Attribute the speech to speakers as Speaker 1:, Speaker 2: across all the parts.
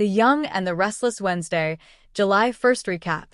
Speaker 1: The Young and the Restless Wednesday, July 1st recap.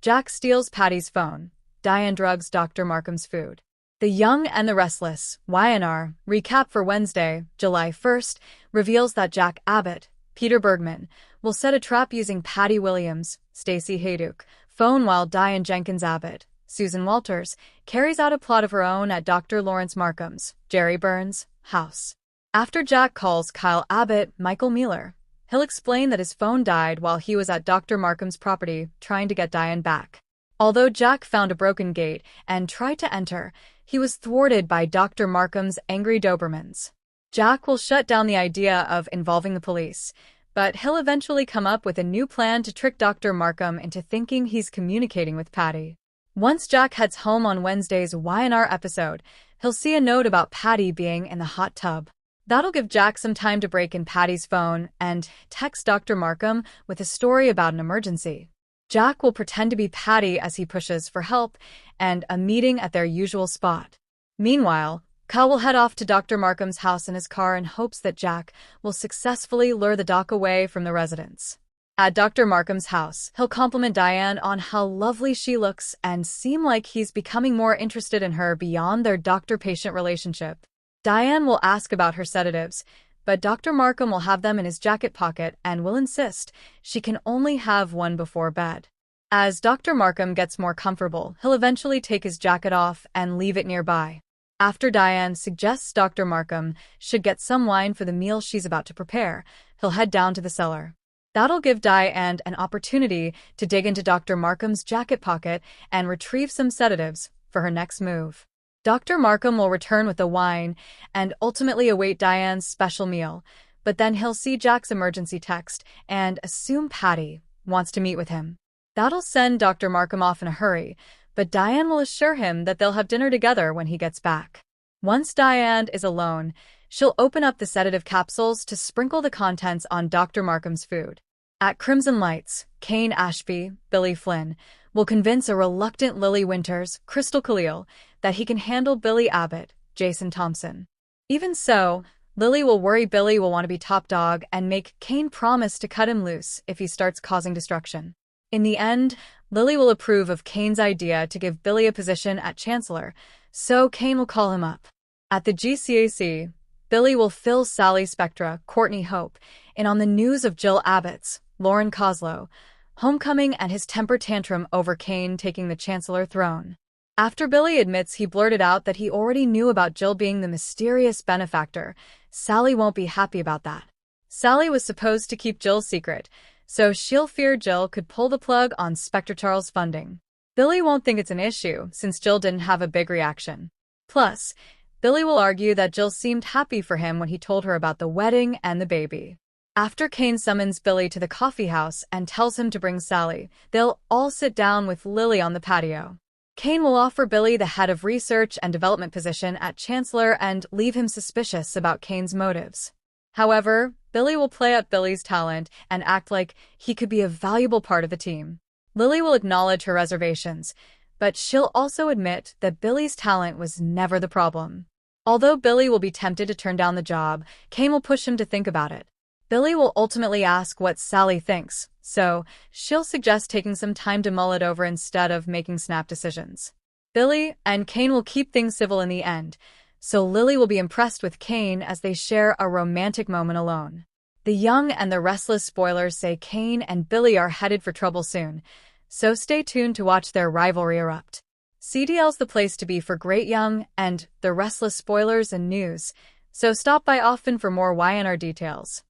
Speaker 1: Jack steals Patty's phone. Diane drugs Dr. Markham's food. The Young and the Restless, YNR, recap for Wednesday, July 1st, reveals that Jack Abbott, Peter Bergman, will set a trap using Patty Williams, Stacey Hayduke, phone while Diane Jenkins Abbott, Susan Walters, carries out a plot of her own at Dr. Lawrence Markham's, Jerry Burns, house. After Jack calls Kyle Abbott Michael Mueller, he'll explain that his phone died while he was at Dr. Markham's property trying to get Diane back. Although Jack found a broken gate and tried to enter, he was thwarted by Dr. Markham's angry Dobermans. Jack will shut down the idea of involving the police, but he'll eventually come up with a new plan to trick Dr. Markham into thinking he's communicating with Patty. Once Jack heads home on Wednesday's YNR episode, he'll see a note about Patty being in the hot tub. That'll give Jack some time to break in Patty's phone and text Dr. Markham with a story about an emergency. Jack will pretend to be Patty as he pushes for help and a meeting at their usual spot. Meanwhile, Kyle will head off to Dr. Markham's house in his car in hopes that Jack will successfully lure the doc away from the residence. At Dr. Markham's house, he'll compliment Diane on how lovely she looks and seem like he's becoming more interested in her beyond their doctor-patient relationship. Diane will ask about her sedatives, but Dr. Markham will have them in his jacket pocket and will insist she can only have one before bed. As Dr. Markham gets more comfortable, he'll eventually take his jacket off and leave it nearby. After Diane suggests Dr. Markham should get some wine for the meal she's about to prepare, he'll head down to the cellar. That'll give Diane an opportunity to dig into Dr. Markham's jacket pocket and retrieve some sedatives for her next move. Dr. Markham will return with the wine and ultimately await Diane's special meal, but then he'll see Jack's emergency text and assume Patty wants to meet with him. That'll send Dr. Markham off in a hurry, but Diane will assure him that they'll have dinner together when he gets back. Once Diane is alone, she'll open up the sedative capsules to sprinkle the contents on Dr. Markham's food. At Crimson Lights, Kane Ashby, Billy Flynn, will convince a reluctant Lily Winters, Crystal Khalil, that he can handle Billy Abbott, Jason Thompson. Even so, Lily will worry Billy will want to be top dog and make Kane promise to cut him loose if he starts causing destruction. In the end, Lily will approve of Kane's idea to give Billy a position at Chancellor, so Kane will call him up. At the GCAC, Billy will fill Sally Spectra, Courtney Hope, in on the news of Jill Abbott's, Lauren Koslow, homecoming and his temper tantrum over Kane taking the Chancellor throne. After Billy admits he blurted out that he already knew about Jill being the mysterious benefactor, Sally won't be happy about that. Sally was supposed to keep Jill's secret, so she'll fear Jill could pull the plug on Spectre Charles' funding. Billy won't think it's an issue, since Jill didn't have a big reaction. Plus, Billy will argue that Jill seemed happy for him when he told her about the wedding and the baby. After Kane summons Billy to the coffee house and tells him to bring Sally, they'll all sit down with Lily on the patio. Kane will offer Billy the head of research and development position at Chancellor and leave him suspicious about Kane's motives. However, Billy will play up Billy's talent and act like he could be a valuable part of the team. Lily will acknowledge her reservations, but she'll also admit that Billy's talent was never the problem. Although Billy will be tempted to turn down the job, Kane will push him to think about it. Billy will ultimately ask what Sally thinks, so she'll suggest taking some time to mull it over instead of making snap decisions. Billy and Kane will keep things civil in the end, so Lily will be impressed with Kane as they share a romantic moment alone. The Young and the Restless spoilers say Kane and Billy are headed for trouble soon, so stay tuned to watch their rivalry erupt. CDL's the place to be for great Young and the Restless spoilers and news, so stop by often for more YNR details.